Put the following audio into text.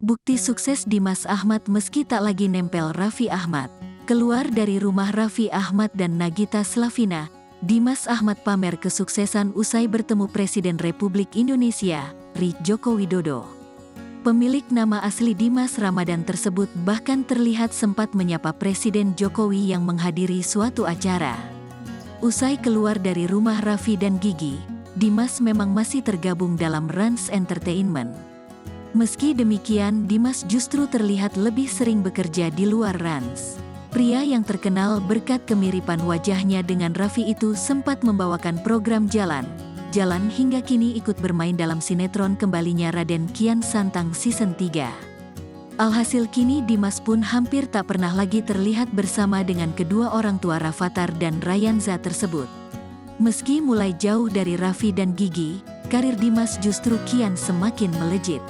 Bukti sukses Dimas Ahmad meski tak lagi nempel Raffi Ahmad. Keluar dari rumah Raffi Ahmad dan Nagita Slavina, Dimas Ahmad pamer kesuksesan usai bertemu Presiden Republik Indonesia, RI Joko Widodo. Pemilik nama asli Dimas Ramadan tersebut bahkan terlihat sempat menyapa Presiden Jokowi yang menghadiri suatu acara. Usai keluar dari rumah Raffi dan Gigi, Dimas memang masih tergabung dalam Rans Entertainment. Meski demikian, Dimas justru terlihat lebih sering bekerja di luar Rans. Pria yang terkenal berkat kemiripan wajahnya dengan Raffi itu sempat membawakan program Jalan hingga kini ikut bermain dalam sinetron kembalinya Raden Kian Santang Season 3. Alhasil kini Dimas pun hampir tak pernah lagi terlihat bersama dengan kedua orang tua Rafatар dan Rayanza tersebut. Meski mulai jauh dari Raffi dan Gigi, karir Dimas justru kian semakin melejit.